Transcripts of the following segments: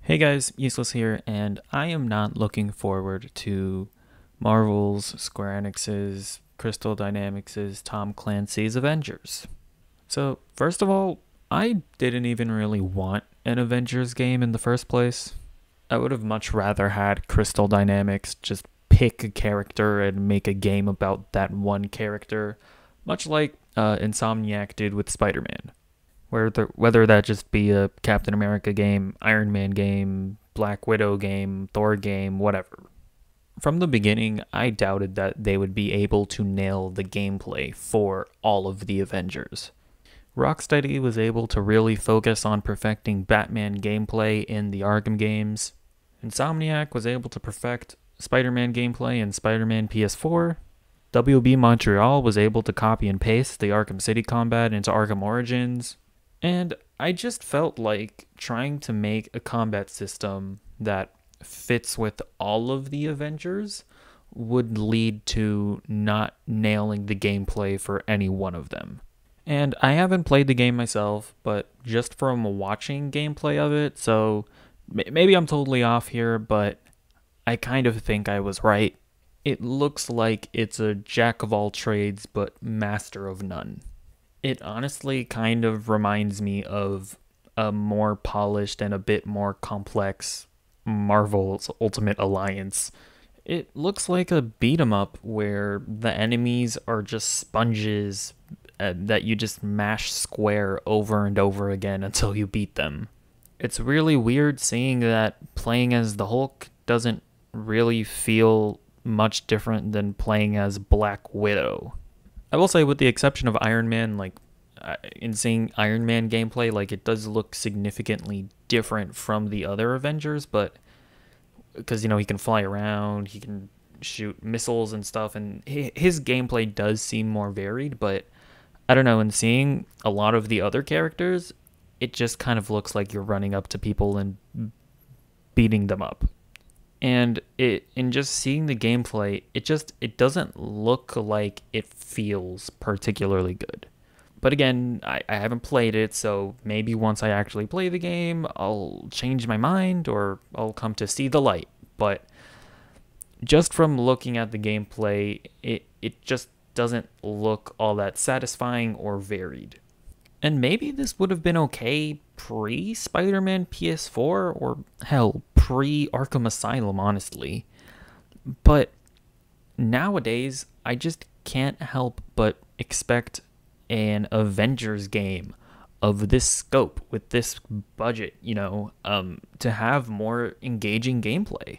Hey guys, Useless here, and I am not looking forward to Marvel's, Square Enix's, Crystal Dynamics' Tom Clancy's Avengers. So, first of all, I didn't even really want an Avengers game in the first place. I would have much rather had Crystal Dynamics just pick a character and make a game about that one character, much like Insomniac did with Spider-Man. Whether that just be a Captain America game, Iron Man game, Black Widow game, Thor game, whatever. From the beginning, I doubted that they would be able to nail the gameplay for all of the Avengers. Rocksteady was able to really focus on perfecting Batman gameplay in the Arkham games. Insomniac was able to perfect Spider-Man gameplay in Spider-Man PS4. WB Montreal was able to copy and paste the Arkham City combat into Arkham Origins. And I just felt like trying to make a combat system that fits with all of the Avengers would lead to not nailing the gameplay for any one of them. And I haven't played the game myself, but just from watching gameplay of it, so maybe I'm totally off here, but I kind of think I was right. It looks like it's a jack of all trades, but master of none. It honestly kind of reminds me of a more polished and a bit more complex Marvel's Ultimate Alliance. It looks like a beat 'em up where the enemies are just sponges that you just mash square over and over again until you beat them. It's really weird seeing that playing as the Hulk doesn't really feel much different than playing as Black Widow. I will say, with the exception of Iron Man, in seeing Iron Man gameplay, it does look significantly different from the other Avengers, but because, he can fly around, he can shoot missiles and stuff, and his gameplay does seem more varied, but I don't know, in seeing a lot of the other characters, it just kind of looks like you're running up to people and beating them up. And in just seeing the gameplay, it doesn't look like it feels particularly good. But again, I haven't played it, so maybe once I actually play the game, I'll change my mind or I'll come to see the light. But just from looking at the gameplay, it just doesn't look all that satisfying or varied. And maybe this would have been okay pre-Spider-Man PS4 or hell, pre-Arkham Asylum, honestly. But nowadays, I just can't help but expect an Avengers game of this scope with this budget, to have more engaging gameplay.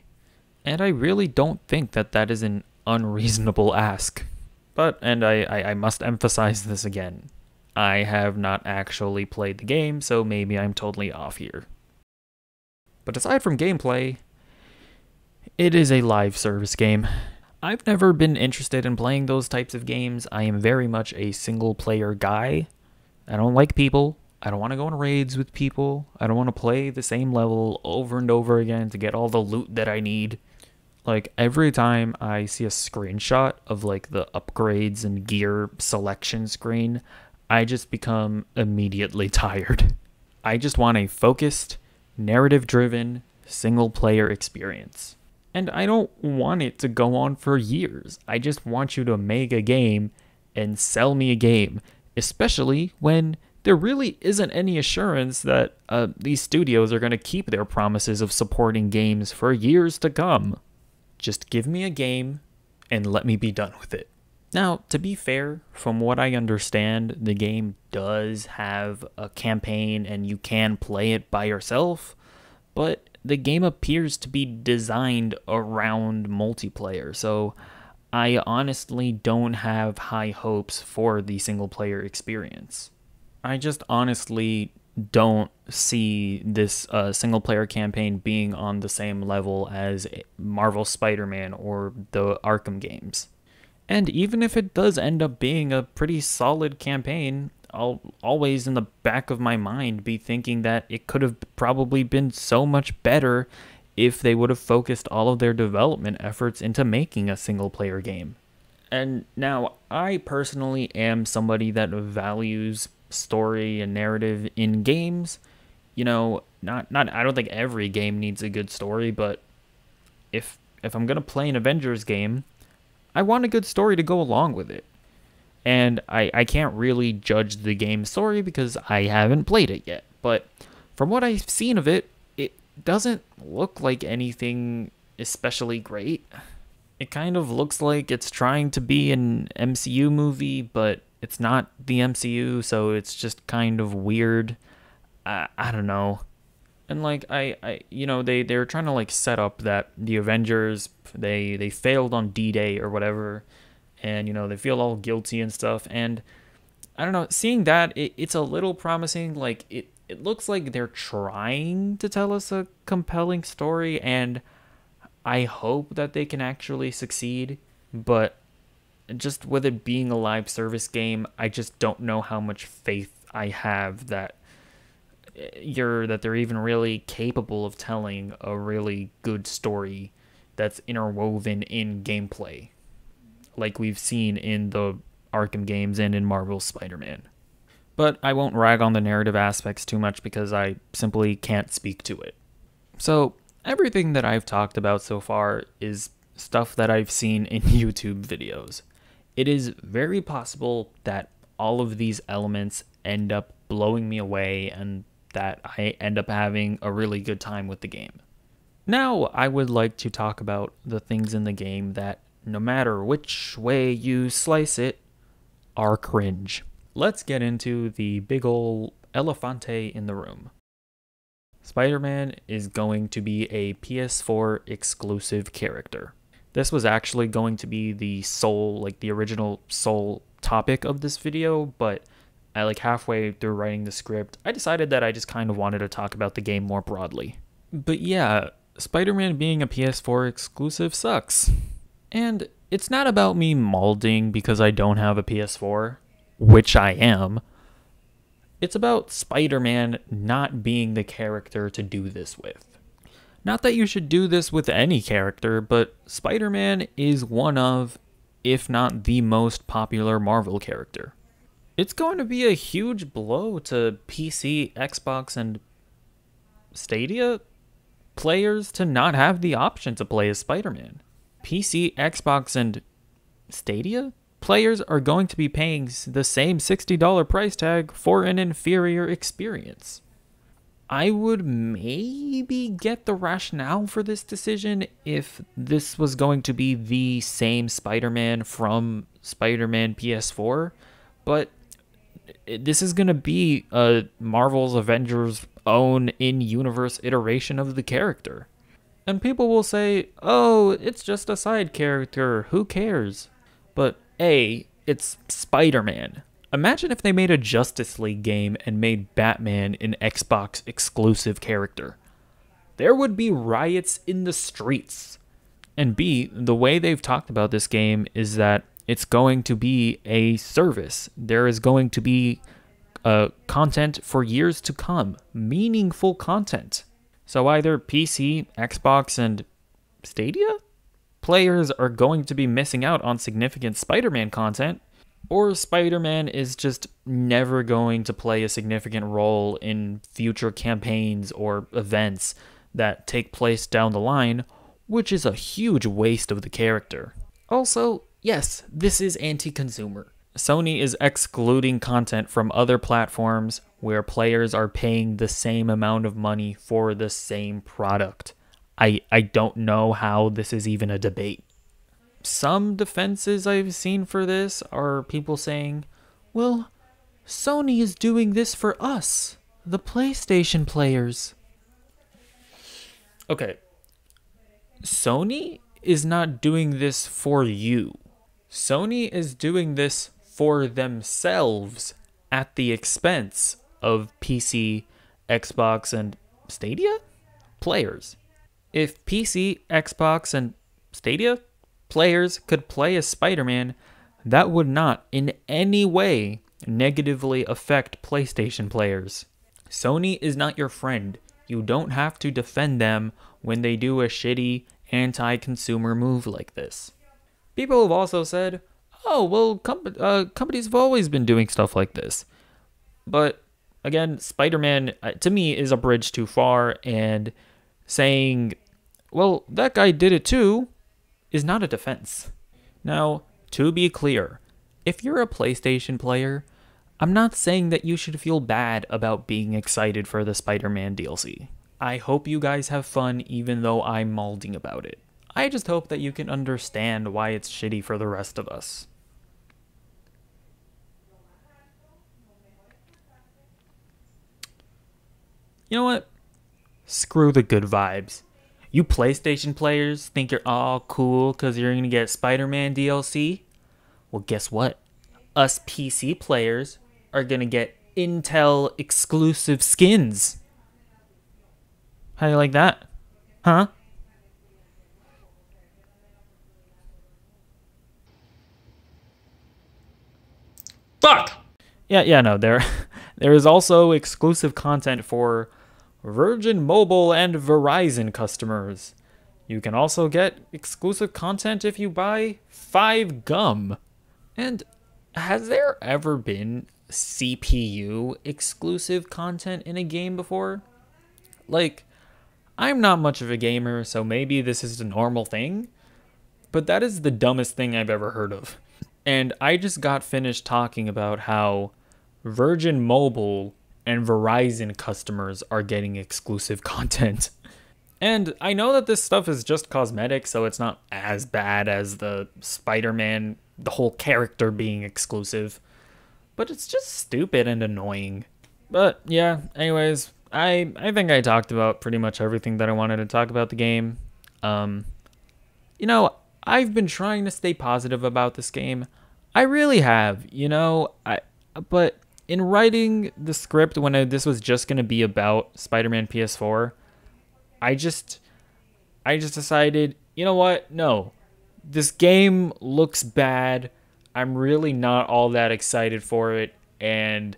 And I really don't think that that is an unreasonable ask. But, and I must emphasize this again, I have not actually played the game, so maybe I'm totally off here. But aside from gameplay, it is a live service game. I've never been interested in playing those types of games. I am very much a single player guy. I don't like people. I don't want to go on raids with people. I don't want to play the same level over and over again to get all the loot that I need. Every time I see a screenshot of the upgrades and gear selection screen, I just become immediately tired. I just want a focused, narrative-driven, single-player experience. And I don't want it to go on for years. I just want you to make a game and sell me a game, especially when there really isn't any assurance that these studios are going to keep their promises of supporting games for years to come. Just give me a game and let me be done with it. Now, to be fair, from what I understand, the game does have a campaign and you can play it by yourself, but the game appears to be designed around multiplayer, so I honestly don't have high hopes for the single-player experience. I just honestly don't see this single-player campaign being on the same level as Marvel Spider-Man or the Arkham games. And even if it does end up being a pretty solid campaign, I'll always in the back of my mind be thinking that it could have probably been so much better if they would have focused all of their development efforts into making a single player game. And now, I personally am somebody that values story and narrative in games, not I don't think every game needs a good story, but if I'm gonna play an Avengers game, I want a good story to go along with it. And I can't really judge the game's story because I haven't played it yet. But from what I've seen of it, it doesn't look like anything especially great. It kind of looks like it's trying to be an MCU movie, but it's not the MCU, so it's just kind of weird. I don't know. And like they were trying to like set up that the Avengers they failed on D-Day or whatever, and they feel all guilty and stuff. And I don't know, seeing that it's a little promising. Like it looks like they're trying to tell us a compelling story, and I hope that they can actually succeed. But just with it being a live service game, I just don't know how much faith I have that they're even really capable of telling a really good story that's interwoven in gameplay, like we've seen in the Arkham games and in Marvel's Spider-Man. But I won't rag on the narrative aspects too much because I simply can't speak to it. So everything that I've talked about so far is stuff that I've seen in YouTube videos. It is very possible that all of these elements end up blowing me away and that I end up having a really good time with the game. Now, I would like to talk about the things in the game that, no matter which way you slice it, are cringe. Let's get into the big ol' elefante in the room. Spider-Man is going to be a PS4 exclusive character. This was actually going to be the original sole topic of this video, but halfway through writing the script, I decided that I just kind of wanted to talk about the game more broadly. But yeah, Spider-Man being a PS4 exclusive sucks. And it's not about me molding because I don't have a PS4, which I am. It's about Spider-Man not being the character to do this with. Not that you should do this with any character, but Spider-Man is one of, if not the most popular Marvel character. It's going to be a huge blow to PC, Xbox, and Stadia players to not have the option to play as Spider-Man. PC, Xbox, and Stadia players are going to be paying the same $60 price tag for an inferior experience. I would maybe get the rationale for this decision if this was going to be the same Spider-Man from Spider-Man PS4, but this is going to be Marvel's Avengers' own in-universe iteration of the character. And people will say, oh, it's just a side character, who cares? But A, it's Spider-Man. Imagine if they made a Justice League game and made Batman an Xbox exclusive character. There would be riots in the streets. And B, the way they've talked about this game is that it's going to be a service. There is going to be content for years to come, meaningful content. So either PC, Xbox, and Stadia players are going to be missing out on significant Spider-Man content, or Spider-Man is just never going to play a significant role in future campaigns or events that take place down the line, which is a huge waste of the character. Also, yes, this is anti-consumer. Sony is excluding content from other platforms where players are paying the same amount of money for the same product. I don't know how this is even a debate. Some defenses I've seen for this are people saying, well, Sony is doing this for us, the PlayStation players. Okay, Sony is not doing this for you. Sony is doing this for themselves at the expense of PC, Xbox, and Stadia players. If PC, Xbox, and Stadia players could play as Spider-Man, that would not in any way negatively affect PlayStation players. Sony is not your friend. You don't have to defend them when they do a shitty anti-consumer move like this. People have also said, oh, well, companies have always been doing stuff like this. But Again, Spider-Man, to me, is a bridge too far, and saying, well, that guy did it too, is not a defense. Now, to be clear, if you're a PlayStation player, I'm not saying that you should feel bad about being excited for the Spider-Man DLC. I hope you guys have fun even though I'm malding about it. I just hope that you can understand why it's shitty for the rest of us. You know what? Screw the good vibes. You PlayStation players think you're all cool because you're going to get Spider-Man DLC? Well, guess what? Us PC players are going to get Intel exclusive skins. How do you like that? Huh? Fuck! Yeah, no, there is also exclusive content for Virgin Mobile and Verizon customers. You can also get exclusive content if you buy 5 gum. And has there ever been CPU exclusive content in a game before? Like, I'm not much of a gamer, so maybe this is a normal thing, but that is the dumbest thing I've ever heard of. And I just got finished talking about how Virgin Mobile and Verizon customers are getting exclusive content. And I know that this stuff is just cosmetic, so it's not as bad as the Spider-Man, the whole character being exclusive. But it's just stupid and annoying. But yeah, anyways, I think I talked about pretty much everything that I wanted to talk about the game. Um, I've been trying to stay positive about this game. I really have, but in writing the script when this was just going to be about Spider-Man PS4, I just decided, you know what? No. This game looks bad. I'm really not all that excited for it, and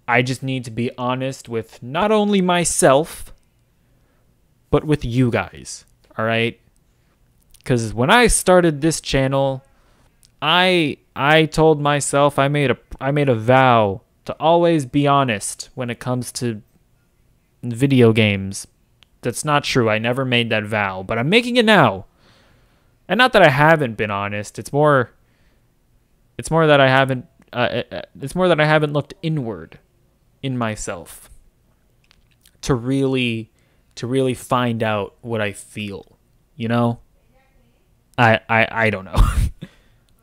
I just need to be honest with not only myself, but with you guys. All right? Cuz when I started this channel, I told myself I made a vow to always be honest when it comes to video games. That's not true. I never made that vow, but I'm making it now. And not that I haven't been honest. It's more that I haven't looked inward in myself to really find out what I feel, you know? I don't know.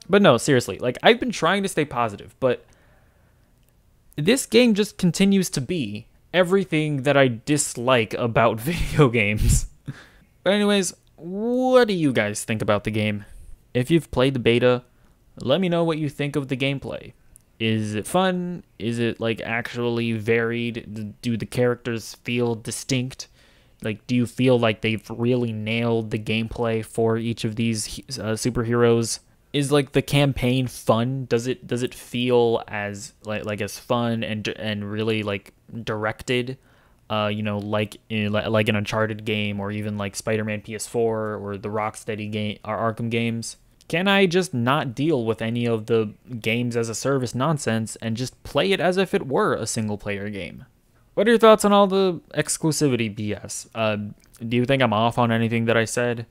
But no, seriously, like I've been trying to stay positive, but this game just continues to be everything that I dislike about video games. But anyways, what do you guys think about the game? If you've played the beta, let me know what you think of the gameplay. Is it fun? Is it like actually varied? Do the characters feel distinct? Like, do you feel like they've really nailed the gameplay for each of these superheroes? Is like the campaign fun? Does it feel as like as fun and really like directed? Like like an Uncharted game, or even like Spider-Man PS4 or the Rocksteady game or Arkham games. Can I just not deal with any of the games as a service nonsense and just play it as if it were a single player game? What are your thoughts on all the exclusivity BS? Do you think I'm off on anything that I said?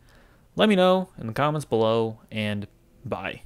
Let me know in the comments below, and bye.